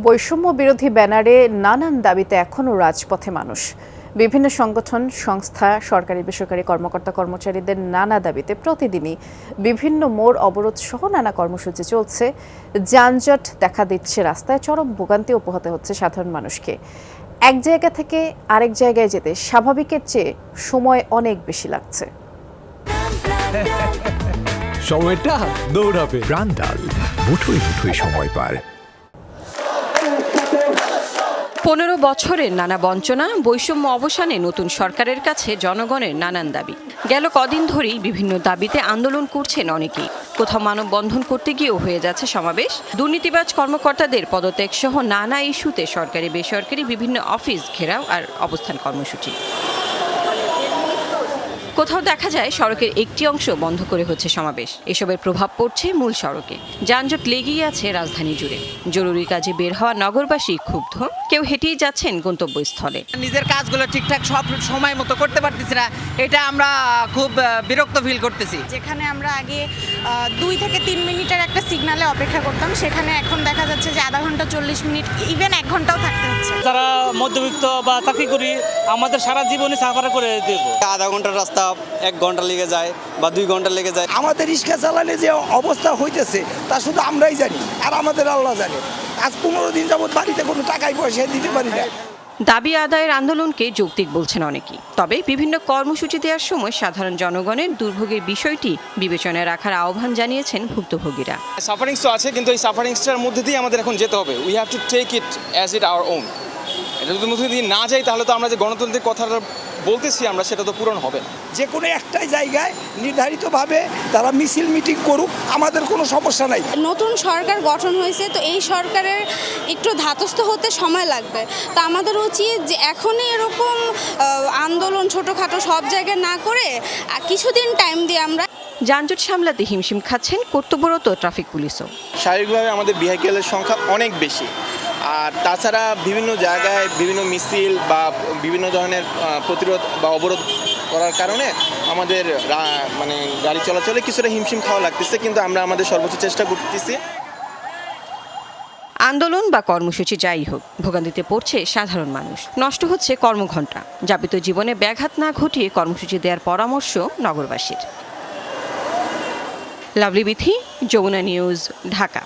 বৈষম্য বিরোধী ব্যানারে নানান দাবিতে এখনও রাজপথে মানুষ। বিভিন্ন সংগঠন, সংস্থা, সরকারি বেসরকারি কর্মকর্তা কর্মচারীদের নানা দাবিতে প্রতিদিনই বিভিন্ন মোড় অবরোধ সহ নানা কর্মসূচি চলছে। যানজট দেখা দিচ্ছে, রাস্তায় চরম ভোগান্তিও পোহাতে হচ্ছে সাধারণ মানুষকে। এক জায়গা থেকে আরেক জায়গায় যেতে স্বাভাবিকের চেয়ে সময় অনেক বেশি লাগছে। সময়টা দৌড়াবে। প্রাণডাল, মুঠোয় মুঠোয় সময় পার। 15 বছরের নানা বঞ্চনা, বৈষম্য অবসানে নতুন সরকারের কাছে জনগণের নানান দাবি। গেল কদিন ধরেই বিভিন্ন দাবিতে আন্দোলন করছেন অনেকেই। কোথাও মানববন্ধন করতে গিয়েও হয়ে যাচ্ছে সমাবেশ। দুর্নীতিবাজ কর্মকর্তাদের পদত্যাগ সহ নানা ইস্যুতে সরকারি বেসরকারি বিভিন্ন অফিস ঘেরাও আর অবস্থান কর্মসূচি। কোথাও দেখা যায় সড়কের একটি অংশ বন্ধ করে হচ্ছে সমাবেশ। এসবের প্রভাব পড়ছে মূল সড়কে। যানজট লেগেই আছে রাজধানী জুড়ে। জরুরি কাজে বের হওয়া নগরবাসী ক্ষুব্ধ, কেউ হেঁটেই যাচ্ছেন গন্তব্যস্থলে। নিজের কাজগুলো ঠিকঠাক সব সময় মতো করতে পারতেছি না, এটা আমরা খুব বিরক্ত ফিল করতেছি। যেখানে আমরা আগে 2 থেকে 3 মিনিটের একটা সিগনালে অপেক্ষা করতাম, সেখানে এখন দেখা যাচ্ছে যে আধা ঘন্টা 40 মিনিট, ইভেন 1 ঘন্টাও থাকতে হচ্ছে। যারা মধ্যবিত্ত বা চাকরি করি, আমাদের সারা জীবনে সাফার করে দেব। আধা ঘন্টার রাস্তা 1 ঘন্টা লেগে যায় বা 2 ঘন্টা লেগে যায়। আমাদের রিক্সা চালানে যে অবস্থা হইতেছে তা শুধু আমরাই জানি, আর আমাদের আল্লাহ জানে। আজ 15 দিন যাবত বাড়িতে কোনো টাকাই পয়সা দিতে পারি না। দাবি আদায়ের আন্দোলনকে যৌক্তিক বলছেন অনেকেই। তবে বিভিন্ন কর্মসূচি দেওয়ার সময় সাধারণ জনগণের দুর্ভোগের বিষয়টি বিবেচনায় রাখার আহ্বান জানিয়েছেন ভুক্তভোগীরা। সাফারিংস তো আছে, কিন্তু এই সাফারিংসটার মধ্যে দিয়ে আমাদের এখন যেতে হবে। We have to take it as it our own. এটা যদি মধ্যে দিয়ে না যাই, তাহলে তো আমরা যে গণতন্ত্রের কথাটা বলতেছি আমরা, সেটা তো পূরণ হবে না। যে কোনো একটাই জায়গায় নির্ধারিতভাবে তারা মিছিল মিটিং করুক, আমাদের কোনো সমস্যা নাই। নতুন সরকার গঠন হয়েছে, তো এই সরকারের একটু ধাতস্থ হতে সময় লাগবে। তা আমাদের উচিত যে এখনই এরকম আন্দোলন ছোটোখাটো সব জায়গায় না করে কিছুদিন টাইম দিয়ে আমরা। যানজট সামলাতে হিমশিম খাচ্ছেন কর্তব্যরত ট্রাফিক পুলিশও। শারীরিকভাবে আমাদের ভেহিকেলের সংখ্যা অনেক বেশি, আর তাছাড়া বিভিন্ন জায়গায় বিভিন্ন মিছিল বা বিভিন্ন ধরনের প্রতিরোধ বা অবরোধ করার কারণে আমাদের মানে গাড়ি চলাচলে কিছুটা হিমশিম খাওয়া লাগতেছে, কিন্তু আমরা আমাদের সর্বোচ্চ চেষ্টা করতেছি। আন্দোলন বা কর্মসূচি যাই হোক, ভোগান্তিতে পড়ছে সাধারণ মানুষ। নষ্ট হচ্ছে কর্মঘণ্টা। যাপিত জীবনে ব্যাঘাত না ঘটিয়ে কর্মসূচি দেওয়ার পরামর্শ নগরবাসীর। লাভলি বিথি, যমুনা নিউজ, ঢাকা।